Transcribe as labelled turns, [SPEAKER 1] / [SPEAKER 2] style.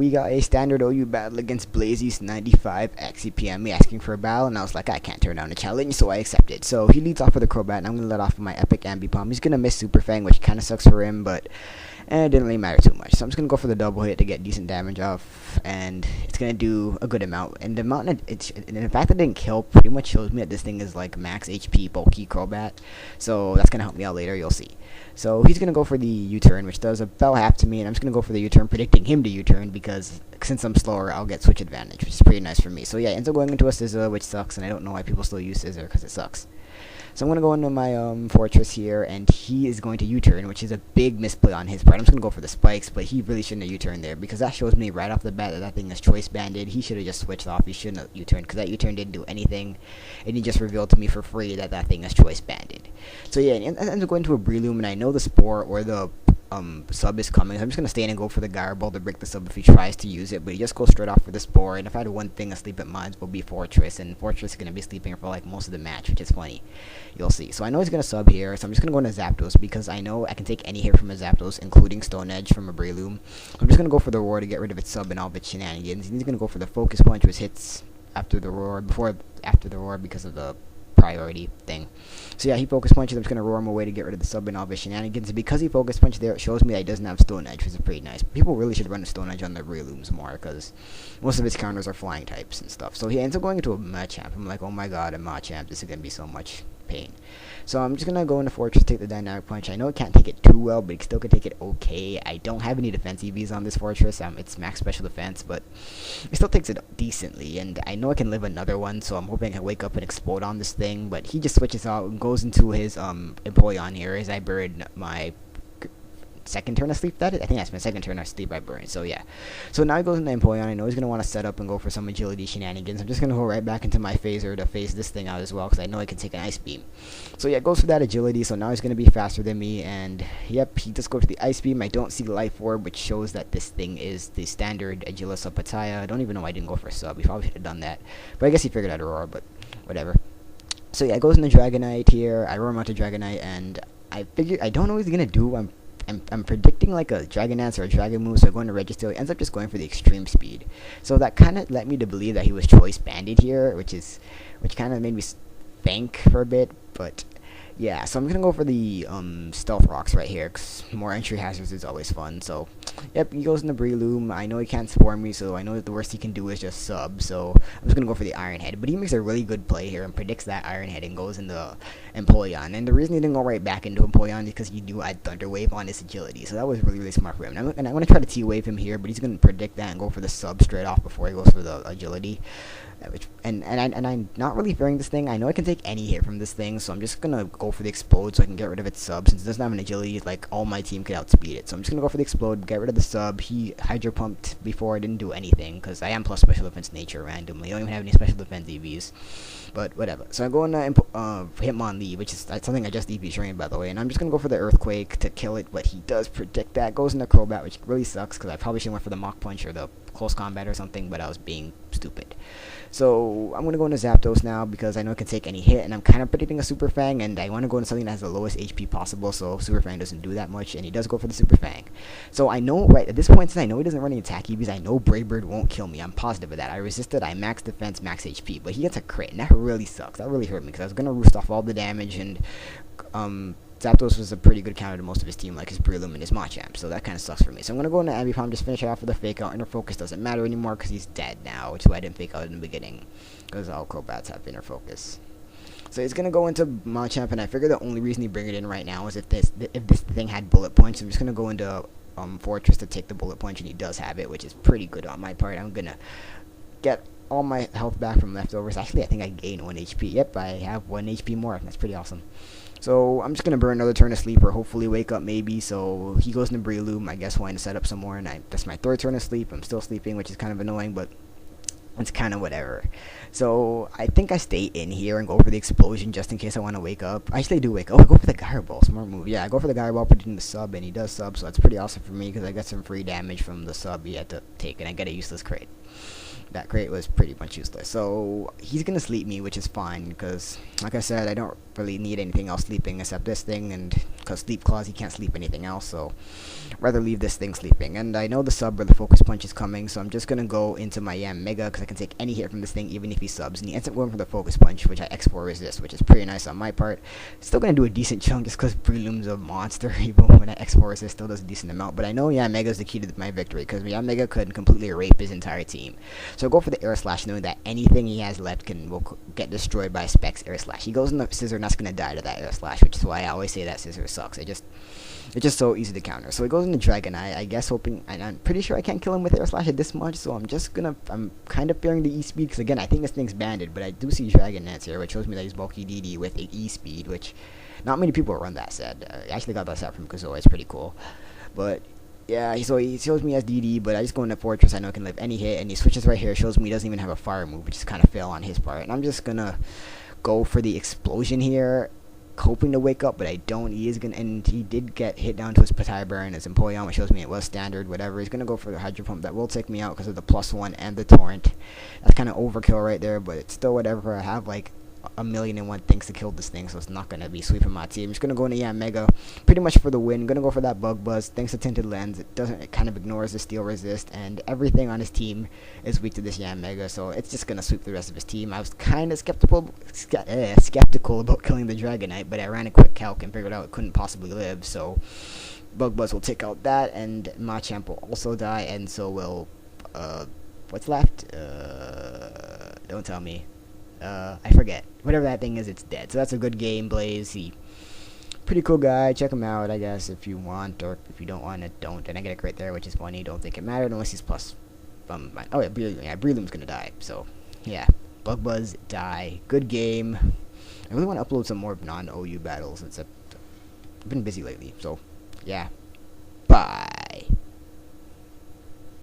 [SPEAKER 1] we got a standard OU battle against Blazeace95x. He PM'd me asking for a battle, and I was like, I can't turn down a challenge, so I accepted. So he leads off with a Crobat, and I'm going to let off with my epic Ambipom. He's going to miss Super Fang, which kind of sucks for him, but it didn't really matter too much. So I'm just going to go for the double hit to get decent damage off, and it's going to do a good amount. And the amount, and the fact that it didn't kill pretty much shows me that this thing is like max HP bulky Crobat. So that's going to help me out later, you'll see. So he's going to go for the U-turn, which does about half to me, and I'm just going to go for the U-turn, predicting him to U-turn, because since I'm slower, I'll get switch advantage, which is pretty nice for me. So yeah, ends up going into a Scizor, which sucks, and I don't know why people still use Scizor, because it sucks. So I'm going to go into my Fortress here, and he is going to U-turn, which is a big misplay on his part. I'm just going to go for the spikes, but he really shouldn't have U-turned there, because that shows me right off the bat that that thing is choice banded. He should have just switched off. He shouldn't have U-turned, because that U-turn didn't do anything, and he just revealed to me for free that that thing is choice banded. So yeah, and ends up going to a Breloom, and I know the Spore or the sub is coming, so I'm just going to stay in and go for the Gyro Ball to break the sub if he tries to use it, but he just goes straight off for the Spore, and if I had one thing asleep at mine, will be Fortress, and Fortress is going to be sleeping for like most of the match, which is funny. You'll see. So I know he's going to sub here, so I'm just going to go into Zapdos, because I know I can take any hit from a Zapdos, including Stone Edge from a Breloom. I'm just going to go for the Roar to get rid of its sub and all of its shenanigans, and he's going to go for the Focus Punch, which hits after the Roar, after the Roar because of the priority thing. So yeah, he Focus Punches. I'm just going to roar him away to get rid of the sub and all of his shenanigans. And because he Focus Punched there, it shows me that he doesn't have Stone Edge, which is pretty nice. People really should run the Stone Edge on the Breelooms more, because most of his counters are flying types and stuff. So he ends up going into a Machamp. I'm like, oh my god, a Machamp. This is going to be so much pain. So I'm just going to go into Fortress, take the Dynamic Punch. I know it can't take it too well, but it still can take it okay. I don't have any defense EVs on this Fortress. It's max special defense, but it still takes it decently, and I know I can live another one, so I'm hoping I can wake up and explode on this thing, but he just switches out and goes into his Empoleon here as I buried my second turn of sleep. I think that's my second turn of sleep I burned. So yeah, so now he goes into Empoleon. I know he's going to want to set up and go for some agility shenanigans. I'm just going to go right back into my phaser to phase this thing out as well, because I know I can take an Ice Beam. So yeah, it goes for that agility, so now he's going to be faster than me, and yep, he just goes to the Ice Beam. I don't see Life Orb, which shows that this thing is the standard Agilisa Pataya. I don't even know why I didn't go for a sub. He probably should have done that, but I guess he figured out Aurora, but whatever. So yeah, it goes into Dragonite here. I roar him out to Dragonite, and I don't know what he's going to do. I'm predicting like a Dragon Dance or a Dragon Move, so going to Registeel. He ends up just going for the Extreme Speed. So that kind of led me to believe that he was choice banded here, which kind of made me think for a bit, but yeah, so I'm going to go for the Stealth Rocks right here, because more entry hazards is always fun. So, yep, he goes in the Breloom. I know he can't Spore me, so I know that the worst he can do is just sub. So, I'm just going to go for the Iron Head. But he makes a really good play here and predicts that Iron Head and goes into Empoleon. And the reason he didn't go right back into Empoleon is because he knew I had Thunder Wave on his agility. So, that was really, really smart for him. And I'm going to try to T-Wave him here, but he's going to predict that and go for the sub straight off before he goes for the agility. And I'm not really fearing this thing. I know I can take any hit from this thing, so I'm just gonna go for the Explode so I can get rid of its sub. Since it doesn't have an agility, like all my team could outspeed it. So I'm just gonna go for the Explode, get rid of the sub. He Hydro Pumped before, I didn't do anything because I am plus special defense nature randomly. I don't even have any special defense EVs, but whatever. So I'm going to Hitmonlee, which is something I just EV trained by the way, and I'm just gonna go for the Earthquake to kill it. But he does predict that, goes into Crobat, which really sucks because I probably should have went for the Mach Punch or the Close Combat or something, but I was being stupid. So I'm going to go into Zapdos now because I know it can take any hit, and I'm kind of predicting a Super Fang, and I want to go into something that has the lowest HP possible, so Super Fang doesn't do that much, and he does go for the Super Fang. So I know, right at this point, since I know he doesn't run any attack EVs, I know Brave Bird won't kill me. I'm positive of that. I resisted, I max defense, max HP, but he gets a crit, and that really sucks. That really hurt me because I was going to roost off all the damage, and Zapdos was a pretty good counter to most of his team, like his Breloom and his Machamp, so that kind of sucks for me. So I'm going to go into Ambipom, just finish it off with a Fake Out. Inner Focus doesn't matter anymore because he's dead now, which is why I didn't Fake Out in the beginning, because all Crobats have Inner Focus. So he's going to go into Machamp, and I figure the only reason he bring it in right now is if this thing had Bullet Punch. So I'm just going to go into Fortress to take the Bullet Punch, and he does have it, which is pretty good on my part. I'm going to get all my health back from leftovers. Actually, I think I gained 1 HP. Yep, I have 1 HP more. That's pretty awesome. So I'm just going to burn another turn of sleep or hopefully wake up maybe. So he goes into Breloom, I guess, wanting to set up some more. And that's my third turn of sleep. I'm still sleeping, which is kind of annoying, but it's kind of whatever. So I think I stay in here and go for the Explosion just in case I want to wake up. I actually do wake up. Oh, I go for the Gyro Ball. Smart move. Yeah, I go for the Gyro Ball, predicting the sub, and he does sub. So that's pretty awesome for me because I get some free damage from the sub he had to take, and I get a useless crate. that crate was pretty much useless. So he's gonna sleep me, which is fine, because like I said, I don't really need anything else sleeping except this thing, and because sleep clause, he can't sleep anything else, so rather leave this thing sleeping. And I know the sub or the focus punch is coming, so I'm just gonna go into my Yam Mega, because I can take any hit from this thing even if he subs, and he ends up going for the focus punch, which I X4 resist, which is pretty nice on my part. Still gonna do a decent chunk just because Breloom's a monster, even when I X4 resist, still does a decent amount. But I know Yam Mega is the key to my victory, because Yam Mega could completely rape his entire team. So go for the air slash, knowing that anything he has left will get destroyed by Specs air slash. He goes in the scissor, and that's gonna die to that air slash, which is why I always say that scissor sucks. It's just so easy to counter. So he goes into Dragon Eye, I guess, hoping, and I'm pretty sure I can't kill him with air slash at this much. So I'm kind of fearing the E speed, because again, I think this thing's banded, but I do see Dragon Dance here, which shows me that he's bulky DD with a E speed, which not many people run that set. I actually got that set from Kazoa. It's pretty cool, but. Yeah, so he shows me as DD, but I just go into Fortress. I know I can live any hit, and he switches right here. Shows me he doesn't even have a fire move, which is kind of fail on his part. And I'm just gonna go for the explosion here, hoping to wake up, but I don't. He is gonna, and he did get hit down to his Patai Burn. His Empoleon, which shows me it was standard, whatever. He's gonna go for the Hydro Pump. That will take me out because of the +1 and the Torrent. That's kind of overkill right there, but it's still whatever. I have like 1,000,001 things to kill this thing, so it's not gonna be sweeping my team. I'm just gonna go into Yam Mega pretty much for the win. Gonna go for that Bug Buzz thanks to Tinted Lens. It kind of ignores the Steel Resist, and everything on his team is weak to this Yam Mega, so it's just gonna sweep the rest of his team. I was kind of skeptical about killing the Dragonite, but I ran a quick calc and figured out it couldn't possibly live, so Bug Buzz will take out that, and Machamp will also die, and so will what's left? Don't tell me. I forget. Whatever that thing is, it's dead. So that's a good game, Blaze. Pretty cool guy. Check him out, I guess, if you want, or if you don't want it, don't. And I get a crit there, which is funny. Don't think it mattered unless he's plus. Oh yeah, Breloom's gonna die. So yeah, Bug Buzz die. Good game. I really want to upload some more non-OU battles. I've been busy lately. So yeah, bye.